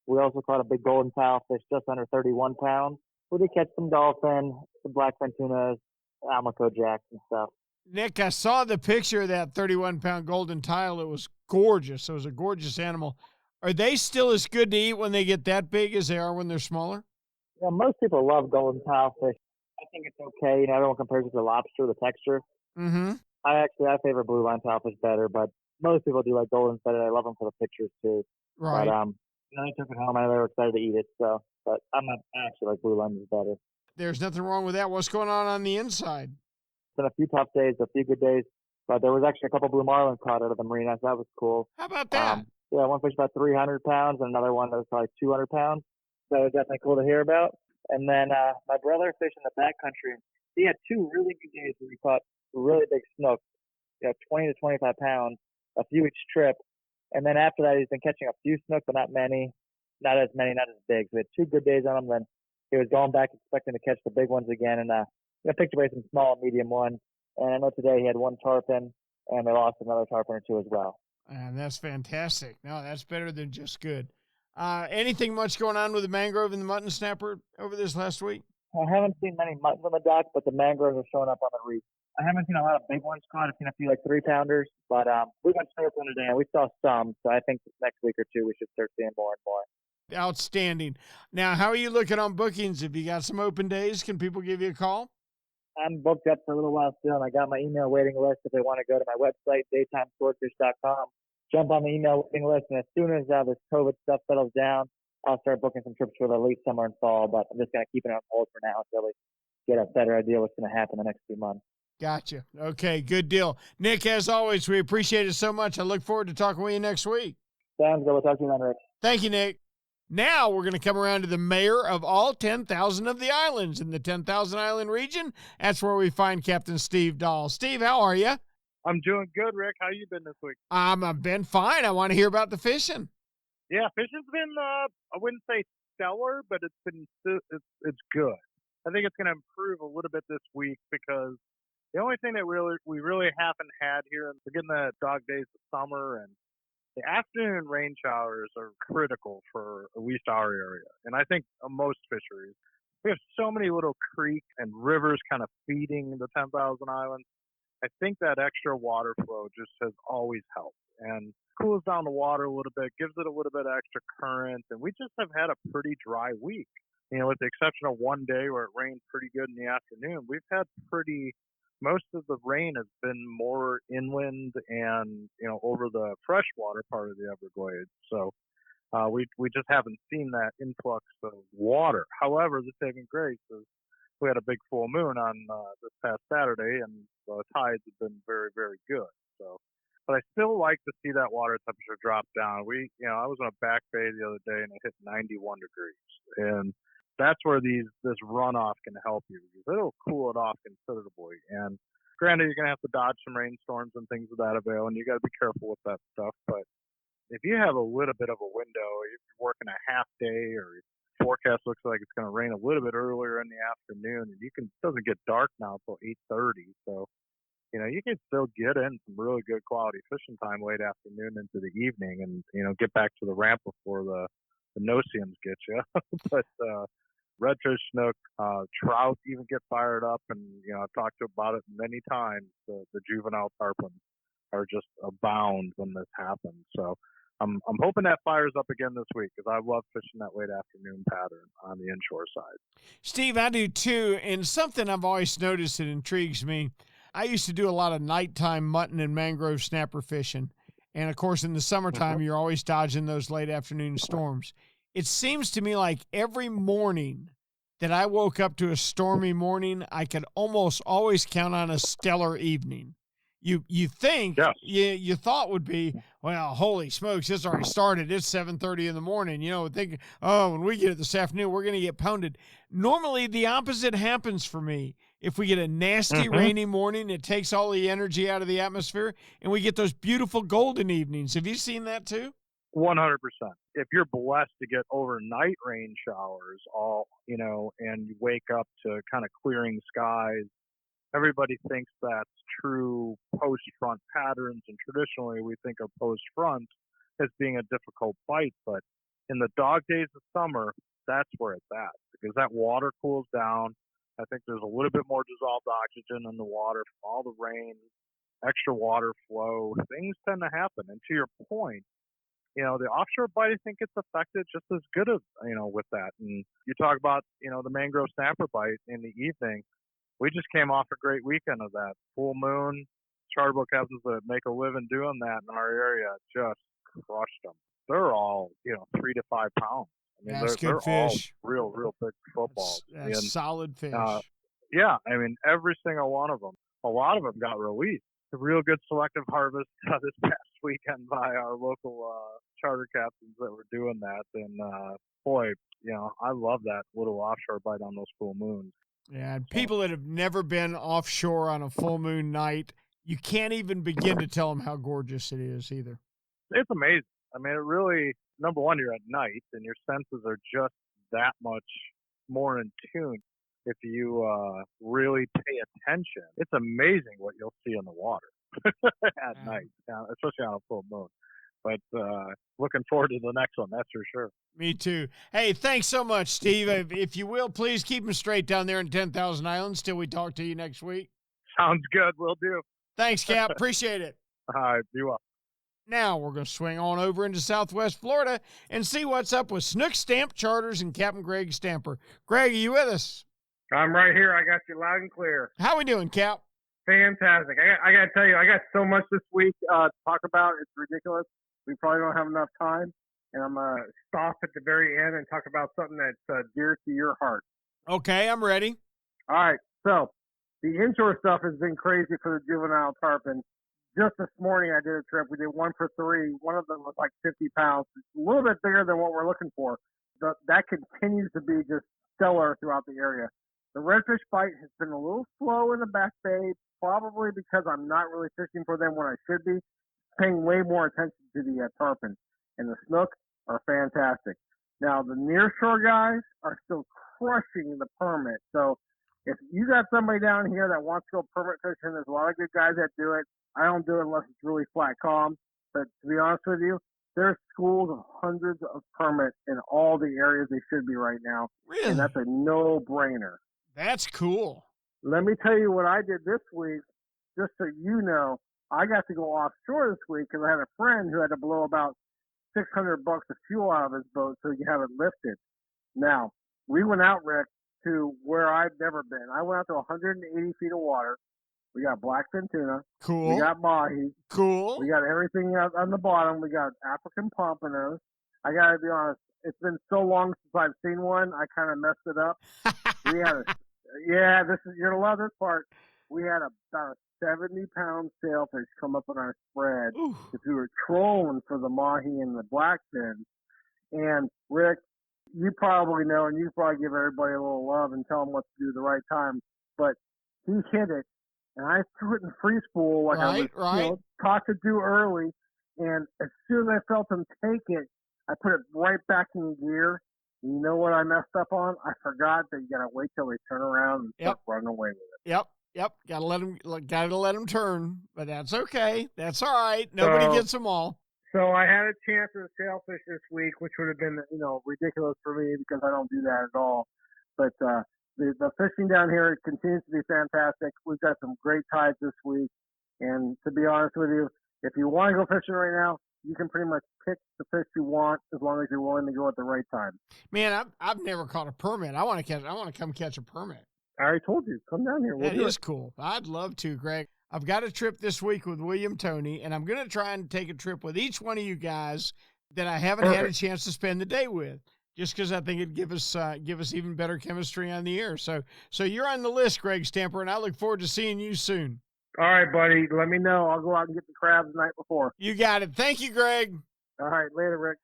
we also caught a big golden tilefish just under 31 pounds. We did catch some dolphin, some blackfin tunas, almaco jacks and stuff. Nick, I saw the picture of that 31-pound golden tile. It was gorgeous. It was a gorgeous animal. Are they still as good to eat when they get that big as they are when they're smaller? Yeah, most people love golden tilefish. I think it's okay. You know, everyone compares it to lobster, the texture. Mm-hmm. I favor blue line tilefish better, but most people do like goldens better. I love them for the pictures too. Right. But they took it home. I know they were excited to eat it. So, but I actually like blue lines better. There's nothing wrong with that. What's going on the inside? It's been a few tough days, a few good days, but there was actually a couple blue marlin caught out of the marina. So that was cool. How about that? Yeah, one fish about 300 pounds and another one that was probably 200 pounds. That was definitely cool to hear about. And then my brother fished in the backcountry. He had 2 really good days where he caught really big snook, 20 to 25 pounds, a few each trip. And then after that, he's been catching a few snook, but not many, not as big. So we had 2 good days on him. Then he was going back expecting to catch the big ones again, and picked away some small and medium ones. And I know today he had 1 tarpon, and they lost another tarpon or 2 as well. And that's fantastic. No, that's better than just good. Anything much going on with the mangrove and the mutton snapper over this last week? I haven't seen many muttons on the dock, but the mangroves are showing up on the reef. I haven't seen a lot of big ones caught. I've seen a few like 3-pounders, but we went snorkeling today and we saw some. So I think next week or 2 we should start seeing more and more. Outstanding. Now, how are you looking on bookings? If you got some open days, can people give you a call? I'm booked up for a little while still, and I got my email waiting list if they want to go to my website, daytimeswordfish.com. Jump on the email waiting list, and as soon as this COVID stuff settles down, I'll start booking some trips for the late summer and fall, but I'm just going to keep it on hold for now until we get a better idea what's going to happen the next few months. Gotcha. Okay, good deal. Nick, as always, we appreciate it so much. I look forward to talking with you next week. Sounds good. We'll talk to you then, Rick. Thank you, Nick. Now we're going to come around to the mayor of all 10,000 of the islands in the 10,000 island region. That's where we find Captain Steve Dahl. Steve, how are you? I'm doing good, Rick. How you been this week? I've been fine. I want to hear about the fishing. Yeah, fishing's been, I wouldn't say stellar, but it's good. I think it's going to improve a little bit this week because the only thing that we really haven't had here, and we're getting the dog days of summer, and the afternoon rain showers are critical for at least our area. And I think most fisheries, we have so many little creeks and rivers kind of feeding the 10,000 islands. I think that extra water flow just has always helped and cools down the water a little bit, gives it a little bit of extra current. And we just have had a pretty dry week. With the exception of one day where it rained pretty good in the afternoon, we've had most of the rain has been more inland and, over the freshwater part of the Everglades. So we just haven't seen that influx of water. However, the saving grace is we had a big full moon on this past Saturday, and the tides have been very, very good. So, but I still like to see that water temperature drop down. I was on a back bay the other day and it hit 91 degrees, and that's where this runoff can help you because it'll cool it off considerably. And Granted, you're going to have to dodge some rainstorms and things of that avail, and you got to be careful with that stuff. But if you have a little bit of a window, if you're working a half day or your forecast looks like it's going to rain a little bit earlier in the afternoon, and it doesn't get dark now until 8:30, so you can still get in some really good quality fishing time late afternoon into the evening, and get back to the ramp before the no-see-ums get you. But redfish, snook, trout even get fired up, and I've talked about it many times. The juvenile tarpon are just abound when this happens. So I'm hoping that fires up again this week, because I love fishing that late afternoon pattern on the inshore side. Steve, I do too, and something I've always noticed that intrigues me. I used to do a lot of nighttime mutton and mangrove snapper fishing, and of course in the summertime you're always dodging those late afternoon storms. It seems to me like every morning that I woke up to a stormy morning, I could almost always count on a stellar evening. You think, you thought would be, well, holy smokes, it's already started. It's 7:30 in the morning. Think, when we get it this afternoon, we're going to get pounded. Normally, the opposite happens for me. If we get a nasty, rainy morning, it takes all the energy out of the atmosphere, and we get those beautiful golden evenings. Have you seen that too? 100%. If you're blessed to get overnight rain showers, and you wake up to kind of clearing skies, everybody thinks that's true post-front patterns, and traditionally we think of post-front as being a difficult bite, but in the dog days of summer, that's where it's at, because that water cools down. I think there's a little bit more dissolved oxygen in the water from all the rain, extra water flow. Things tend to happen, and to your point, the offshore bite, I think gets affected just as good as, with that. And you talk about, the mangrove snapper bite in the evening. We just came off a great weekend of that. Full moon, charter boat captains that make a living doing that in our area just crushed them. They're all, 3 to 5 pounds. I mean, they're fish. All real big footballs. That's solid fish. Yeah, I mean, every single one of them. A lot of them got released. A real good selective harvest this past weekend by our local charter captains that were doing that. And boy, I love that little offshore bite on those full moons. Yeah, and people that have never been offshore on a full moon night, you can't even begin to tell them how gorgeous it is either. It's amazing. I mean, it really, number one, you're at night, and your senses are just that much more in tune. If you really pay attention, it's amazing what you'll see in the water at night, especially on a full moon. But looking forward to the next one, that's for sure. Me too. Hey, thanks so much, Steve. If you will, please keep them straight down there in 10,000 Islands till we talk to you next week. Sounds good. Will do. Thanks, Cap. Appreciate it. All right. Be well. Now we're going to swing on over into Southwest Florida and see what's up with Snook Stamp Charters and Captain Greg Stamper. Greg, are you with us? I'm right here. I got you loud and clear. How we doing, Cap? Fantastic. I got to tell you, I got so much this week to talk about. It's ridiculous. We probably don't have enough time. And I'm going to stop at the very end and talk about something that's dear to your heart. Okay, I'm ready. All right. So the inshore stuff has been crazy for the juvenile tarpon. Just this morning, I did a trip. We did 1 for 3. One of them was like 50 pounds. It's a little bit bigger than what we're looking for. That continues to be just stellar throughout the area. The redfish bite has been a little slow in the Back Bay, probably because I'm not really fishing for them when I should be, paying way more attention to the tarpon. And the snook are fantastic. Now, the nearshore guys are still crushing the permit. So if you got somebody down here that wants to go permit fishing, there's a lot of good guys that do it. I don't do it unless it's really flat calm. But to be honest with you, there's schools of hundreds of permits in all the areas they should be right now. Really? And that's a no-brainer. That's cool. Let me tell you what I did this week, just so you know. I got to go offshore this week because I had a friend who had to blow about $600 of fuel out of his boat so he could have it lifted. Now, we went out, Rick, to where I've never been. I went out to 180 feet of water. We got blackfin tuna. Cool. We got mahi. Cool. We got everything out on the bottom. We got African pompanos. I got to be honest, it's been so long since I've seen one, I kind of messed it up. We had you're going to love this part. We had about a 70-pound sailfish come up on our spread if we were trolling for the mahi and the blackfin. And, Rick, you probably know, and you probably give everybody a little love and tell them what to do the right time, but he hit it, and I threw it in free spool like I was taught to do early. And as soon as I felt him take it, I put it right back in gear. And you know what I messed up on? I forgot that you got to wait till they turn around and start running away with it. Yep. Gotta let them turn, but that's okay. That's all right. Nobody gets them all. So I had a chance at a sailfish this week, which would have been, ridiculous for me because I don't do that at all. But the fishing down here continues to be fantastic. We've got some great tides this week. And to be honest with you, if you want to go fishing right now, you can pretty much pick the fish you want as long as you're willing to go at the right time. Man, I've never caught a permit. I want to come catch a permit. I already told you. Come down here. That is cool. I'd love to, Greg. I've got a trip this week with William Tony, and I'm going to try and take a trip with each one of you guys that I haven't had a chance to spend the day with, just because I think it'd give us even better chemistry on the air. So you're on the list, Greg Stamper, and I look forward to seeing you soon. All right, buddy. Let me know. I'll go out and get the crabs the night before. You got it. Thank you, Greg. All right. Later, Rick.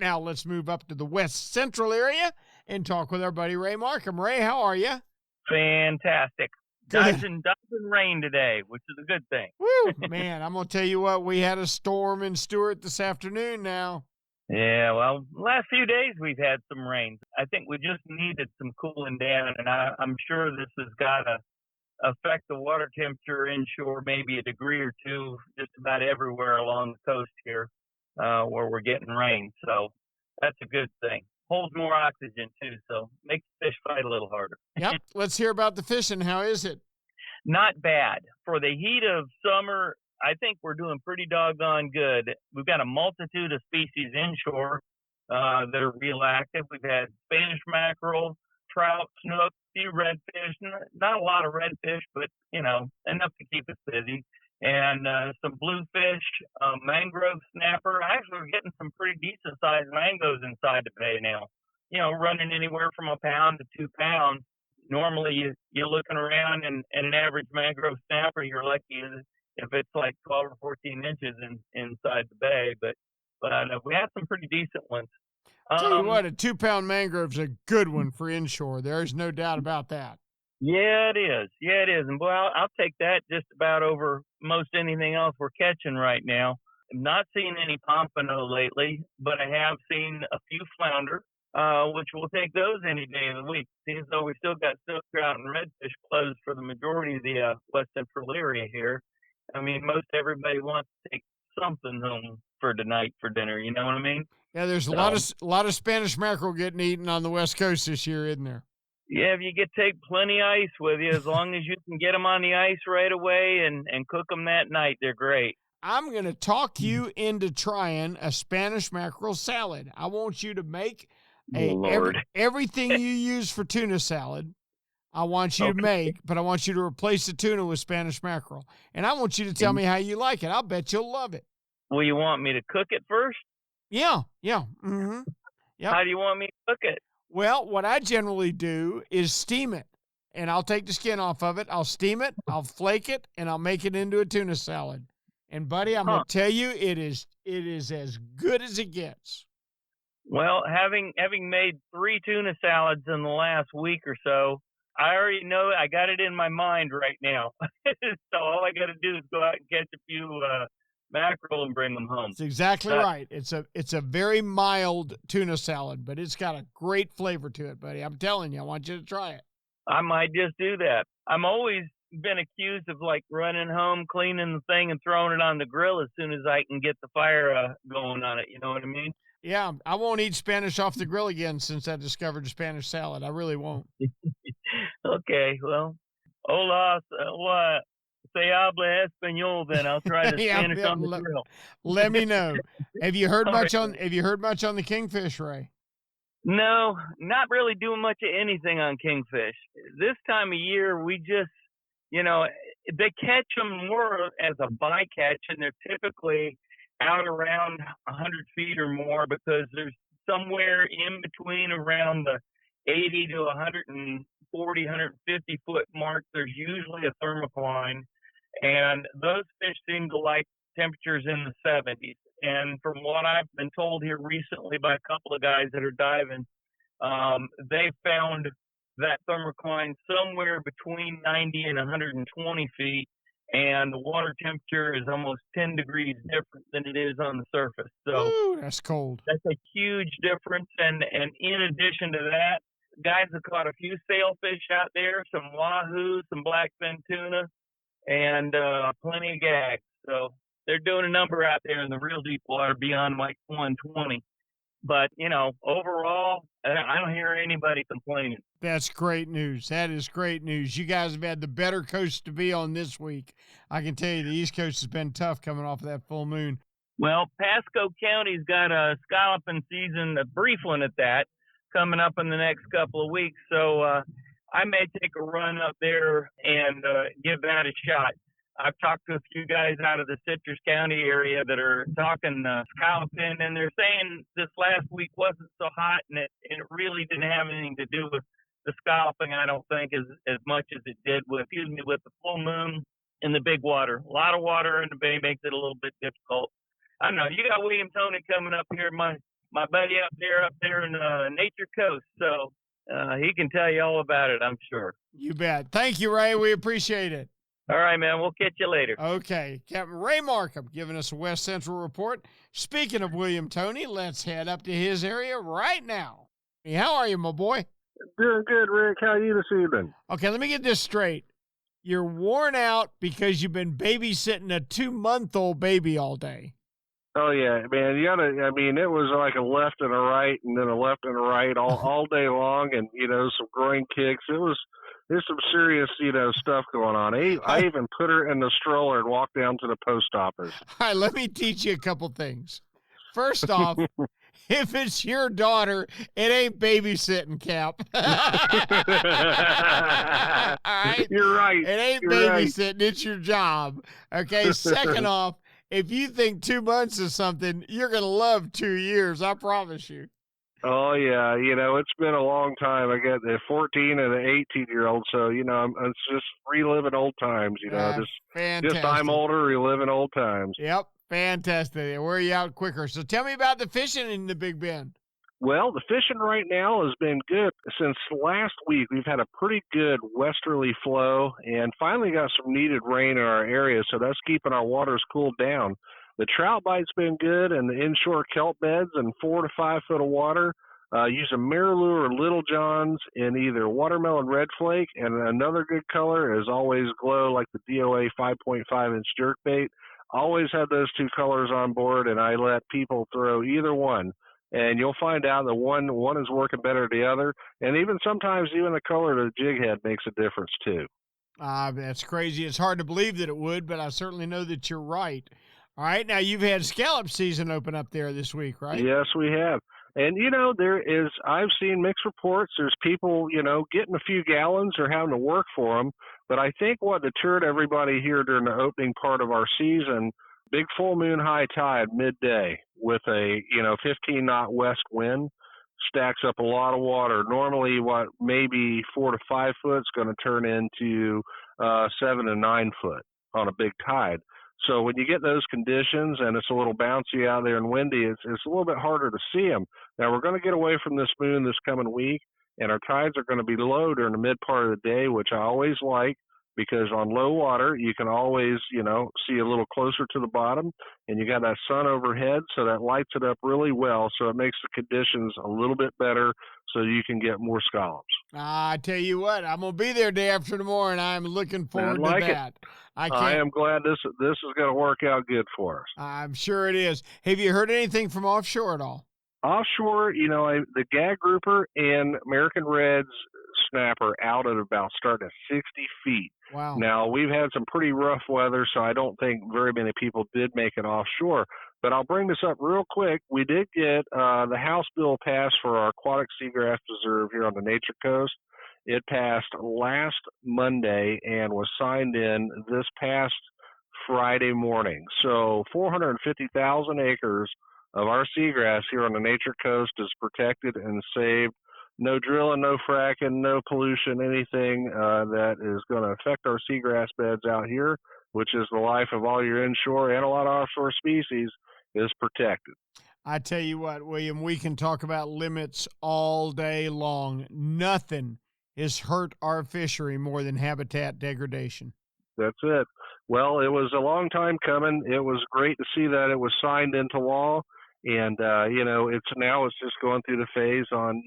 Now let's move up to the West Central area and talk with our buddy Ray Markham. Ray, how are you? Fantastic. Doesn't rain today, which is a good thing. Woo! Man, I'm going to tell you what, we had a storm in Stewart this afternoon now. Yeah, well, last few days we've had some rain. I think we just needed some cooling down, and I'm sure this has got to affect the water temperature inshore maybe a degree or two just about everywhere along the coast here where we're getting rain. So that's a good thing. Holds more oxygen, too, so makes the fish fight a little harder. Yep. Let's hear about the fishing. How is it? Not bad. For the heat of summer, I think we're doing pretty doggone good. We've got a multitude of species inshore that are real active. We've had Spanish mackerel, trout, snook, few redfish, not a lot of redfish, but, enough to keep us busy. And some bluefish, mangrove snapper. Actually, we're getting some pretty decent-sized mangoes inside the bay now. Running anywhere from a pound to 2 pounds. Normally, you're looking around, and an average mangrove snapper, you're lucky if it's like 12 or 14 inches inside the bay. But we had some pretty decent ones. Tell you what, a 2-pound mangrove's a good one for inshore. There's no doubt about that. Yeah, it is. And, well, I'll take that just about over most anything else we're catching right now. I'm not seeing any pompano lately, but I have seen a few flounder, which we'll take those any day of the week. Seems though we still got silk trout and redfish closed for the majority of the West Central area here. I mean, most everybody wants to take something home for tonight for dinner. You know what I mean? Yeah, there's a lot of Spanish mackerel getting eaten on the West Coast this year, isn't there? Yeah, if you take plenty of ice with you, as long as you can get them on the ice right away and cook them that night, they're great. I'm going to talk you into trying a Spanish mackerel salad. I want you to make everything you use for tuna salad. I want you to make, but I want you to replace the tuna with Spanish mackerel. And I want you to tell me how you like it. I'll bet you'll love it. Well, you want me to cook it first? Yeah. Mm-hmm. Yep. How do you want me to cook it? Well, what I generally do is steam it, and I'll take the skin off of it. I'll steam it, I'll flake it, and I'll make it into a tuna salad. And, buddy, I'm going to tell you, it is as good as it gets. Well, having made 3 tuna salads in the last week or so, I already know I got it in my mind right now. So all I got to do is go out and catch a few mackerel and bring them home. That's exactly right. It's a very mild tuna salad, but it's got a great flavor to it, buddy. I'm telling you, I want you to try it. I might just do that. I'm always been accused of running home, cleaning the thing, and throwing it on the grill as soon as I can get the fire going on it. You know what I mean? Yeah, I won't eat Spanish off the grill again since I discovered the Spanish salad. I really won't. Okay, well, hola, se habla español, then I'll try the Spanish on the grill. Let me know. Have you heard much on the kingfish, Ray? No, not really doing much of anything on kingfish. This time of year, we just, they catch them more as a bycatch, and they're typically out around 100 feet or more because there's somewhere in between around the 80 to 140, 150 foot mark. There's usually a thermocline. And those fish seem to like temperatures in the 70s. And from what I've been told here recently by a couple of guys that are diving, they found that thermocline somewhere between 90 and 120 feet. and the water temperature is almost 10 degrees different than it is on the surface. So Ooh, that's cold. That's a huge difference. And in addition to that, guys have caught a few sailfish out there, some wahoo, some blackfin tuna, and plenty of gags. So they're doing a number out there in the real deep water beyond like 120. But, overall, I don't hear anybody complaining. That's great news. That is great news. You guys have had the better coast to be on this week. I can tell you the East Coast has been tough coming off of that full moon. Well, Pasco County's got a scalloping season, a brief one at that, coming up in the next couple of weeks. So I may take a run up there and give that a shot. I've talked to a few guys out of the Citrus County area that are talking scalloping, and they're saying this last week wasn't so hot, and it really didn't have anything to do with the scalloping, I don't think, as much as it did with the full moon in the big water. A lot of water in the bay makes it a little bit difficult. I don't know. You got William Tony coming up here, my buddy up there in Nature Coast, so he can tell you all about it, I'm sure. You bet. Thank you, Ray. We appreciate it. All right, man. We'll catch you later. Okay. Captain Ray Markham giving us a West Central report. Speaking of William Tony, let's head up to his area right now. Hey, how are you, my boy? Doing good, Rick. How are you this evening? Okay, let me get this straight. You're worn out because you've been babysitting a 2-month-old baby all day. Oh, yeah, man. It was like a left and a right and then a left and a right all day long, and, some groin kicks. There's some serious, stuff going on. I even put her in the stroller and walked down to the post office. All right, let me teach you a couple things. First off, if it's your daughter, it ain't babysitting, Cap. All right? You're right. It ain't babysitting. It's your job. Okay, second off, if you think 2 months is something, you're going to love 2 years. I promise you. Oh, yeah. It's been a long time. I got the 14 and the 18-year-old, so, I'm just reliving old times, fantastic. Just I'm older, reliving old times. Yep, fantastic. Wear you out quicker. So tell me about the fishing in the Big Bend. Well, the fishing right now has been good. Since last week, we've had a pretty good westerly flow and finally got some needed rain in our area, so that's keeping our waters cooled down. The trout bite's been good, and the inshore kelp beds in 4 to 5 foot of water. Using Marilure or Little Johns in either watermelon red flake, and another good color is always glow like the DOA 5.5-inch jerkbait. Always have those two colors on board, and I let people throw either one. And you'll find out that one is working better than the other, and sometimes the color of the jig head makes a difference too. That's crazy. It's hard to believe that it would, but I certainly know that you're right. All right, now you've had scallop season open up there this week, right? Yes, we have. And, I've seen mixed reports. There's people, getting a few gallons or having to work for them. But I think what deterred everybody here during the opening part of our season, big full moon high tide midday with a, 15-knot west wind stacks up a lot of water. Normally what maybe 4 to 5 foot is going to turn into 7 to 9 foot on a big tide. So when you get those conditions and it's a little bouncy out there and windy, it's a little bit harder to see them. Now, we're going to get away from this moon this coming week, and our tides are going to be low during the mid part of the day, which I always like because on low water, you can always, see a little closer to the bottom, and you got that sun overhead, so that lights it up really well, so it makes the conditions a little bit better so you can get more scallops. I tell you what, I'm going to be there day after tomorrow, and I'm looking forward to that. I am glad this is going to work out good for us. I'm sure it is. Have you heard anything from offshore at all? Offshore, the gag grouper and American Reds snapper out at about starting at 60 feet. Wow. Now, we've had some pretty rough weather, so I don't think very many people did make it offshore. But I'll bring this up real quick. We did get the House bill passed for our aquatic seagrass preserve here on the Nature Coast. It passed last Monday and was signed in this past Friday morning. So 450,000 acres of our seagrass here on the Nature Coast is protected and saved. No drilling, no fracking, no pollution, anything that is going to affect our seagrass beds out here, which is the life of all your inshore and a lot of offshore species, is protected. I tell you what, William, we can talk about limits all day long. Nothing has hurt our fishery more than habitat degradation. That's it. Well, it was a long time coming. It was great to see that it was signed into law. And, it's just going through the phase on,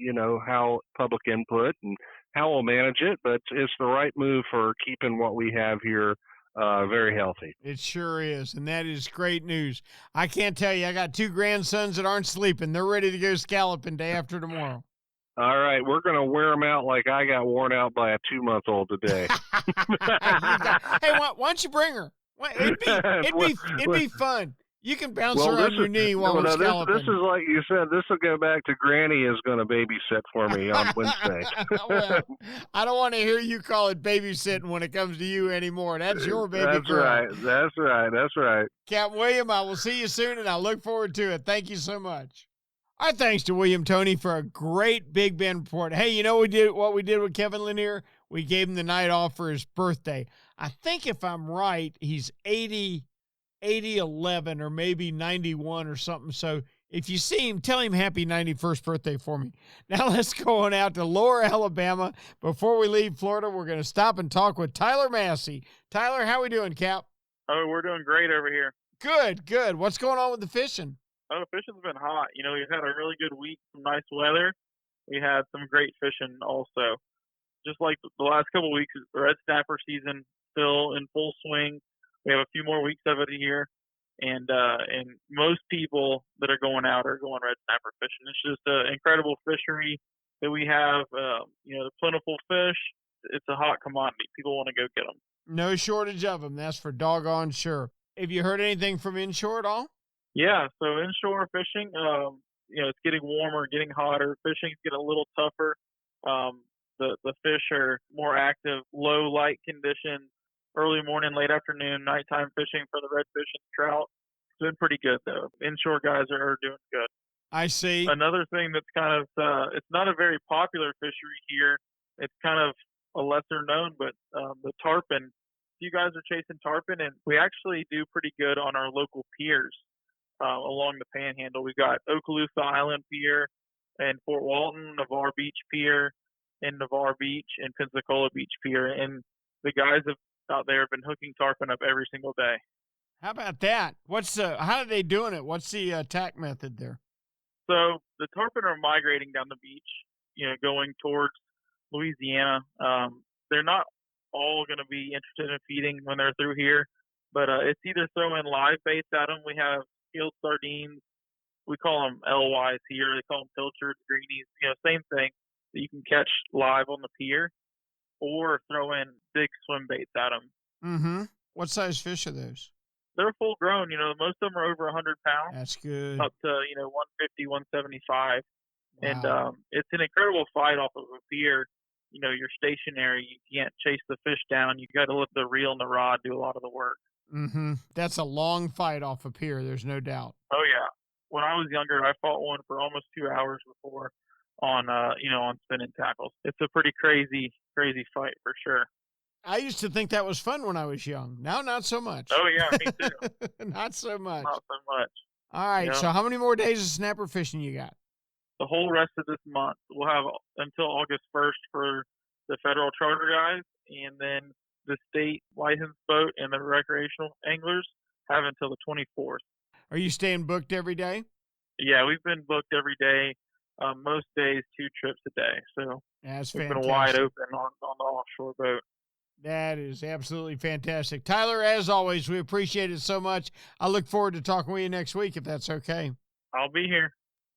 how public input and how we'll manage it. But it's the right move for keeping what we have here very healthy. It sure is, and that is great news. I can't tell you, I got 2 grandsons that aren't sleeping. They're ready to go scalloping day after tomorrow. All right, we're going to wear them out like I got worn out by a 2-month-old today. Hey, why don't you bring her? It'd be fun. You can bounce her on your knee while we're scalloping. This is like you said. This will go back to Granny is going to babysit for me on Wednesday. Well, I don't want to hear you call it babysitting when it comes to you anymore. That's your baby girl. That's right. Captain William, I will see you soon, and I look forward to it. Thank you so much. Our thanks to William Toney for a great Big Bend report. Hey, you know what we did with Kevin Lanier? We gave him the night off for his birthday. I think if I'm right, he's 80-11 or maybe 91 or something. So if you see him, tell him happy 91st birthday for me. Now let's go on out to Lower Alabama. Before we leave Florida, we're going to stop and talk with Tyler Massey. Tyler, how we doing, Cap? Oh, we're doing great over here. Good. What's going on with the fishing? Oh, the fishing's been hot. We've had a really good week, some nice weather. We had some great fishing also. Just like the last couple of weeks, the red snapper season still in full swing. We have a few more weeks of it here, and most people that are going out are going red snapper fishing. It's just an incredible fishery that we have. The plentiful fish. It's a hot commodity. People want to go get them. No shortage of them. That's for doggone sure. Have you heard anything from inshore at all? Yeah. So inshore fishing, it's getting warmer, getting hotter. Fishing's getting a little tougher. The fish are more active, low light conditions. Early morning, late afternoon, nighttime fishing for the redfish and trout. It's been pretty good, though. Inshore guys are doing good. I see. Another thing that's kind of, it's not a very popular fishery here. It's kind of a lesser known, but the tarpon. You guys are chasing tarpon, and we actually do pretty good on our local piers along the Panhandle. We've got Okaloosa Island Pier and Fort Walton, Navarre Beach Pier, and Navarre Beach, and Pensacola Beach Pier. And the guys out there have been hooking tarpon up every single day. How about that? How are they doing it? What's the attack method there? So the tarpon are migrating down the beach, going towards Louisiana. They're not all going to be interested in feeding when they're through here, but it's either throwing live baits at them. We have skilled sardines. We call them LYs here. They call them pilchards, greenies. Same thing that you can catch live on the pier, or throw in big swim baits at them. Mm-hmm. What size fish are those? They're full grown. Most of them are over 100 pounds. That's good. Up to 150, 175. Wow. And it's an incredible fight off of a pier. You're stationary. You can't chase the fish down. You got to let the reel and the rod do a lot of the work. Mm-hmm. That's a long fight off a pier. There's no doubt. Oh yeah. When I was younger, I fought one for almost 2 hours before on spinning tackles. It's a pretty crazy fight for sure. I used to think that was fun when I was young. Now, not so much. Oh yeah, me too. Not so much. Not so much. All right. So how many more days of snapper fishing you got? The whole rest of this month. We'll have until August 1st for the federal charter guys, and then the state licensed boat and the recreational anglers have until the 24th. Are you staying booked every day? Yeah, we've been booked every day. Most days, 2 trips a day. So that's we've fantastic. been wide open on the offshore boat. That is absolutely fantastic. Tyler, as always, we appreciate it so much. I look forward to talking with you next week, if that's okay. I'll be here.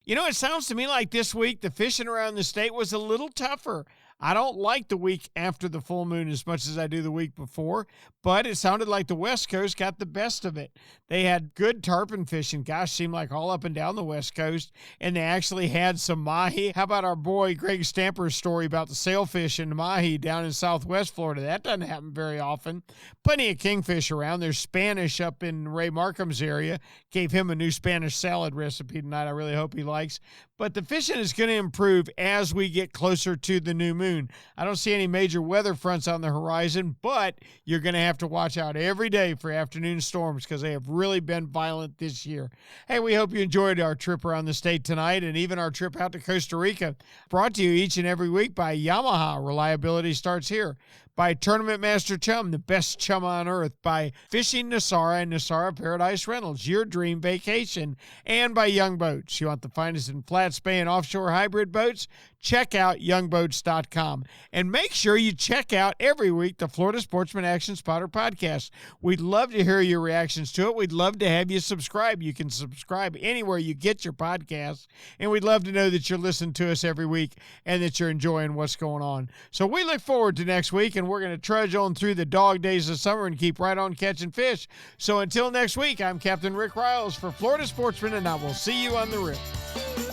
It sounds to me like this week the fishing around the state was a little tougher. I don't like the week after the full moon as much as I do the week before, but it sounded like the West Coast got the best of it. They had good tarpon fishing, gosh, seemed like all up and down the West Coast, and they actually had some mahi. How about our boy Greg Stamper's story about the sailfish and mahi down in Southwest Florida? That doesn't happen very often. Plenty of kingfish around. There's Spanish up in Ray Markham's area. Gave him a new Spanish salad recipe tonight I really hope he likes. But the fishing is going to improve as we get closer to the new moon. I don't see any major weather fronts on the horizon, but you're going to have have to watch out every day for afternoon storms because they have really been violent this year. Hey, we hope you enjoyed our trip around the state tonight and even our trip out to Costa Rica. Brought to you each and every week by Yamaha. Reliability starts here. By Tournament Master Chum, the best chum on earth. By Fishing Nosara and Nosara Paradise Rentals, your dream vacation. And by Young Boats. You want the finest in flat span and offshore hybrid boats? Check out youngboats.com. And make sure you check out every week the Florida Sportsman Action Spotter podcast. We'd love to hear your reactions to it. We'd love to have you subscribe. You can subscribe anywhere you get your podcasts. And we'd love to know that you're listening to us every week and that you're enjoying what's going on. So we look forward to next week, and we're going to trudge on through the dog days of summer and keep right on catching fish. So until next week, I'm Captain Rick Riles for Florida Sportsman, and I will see you on the rip.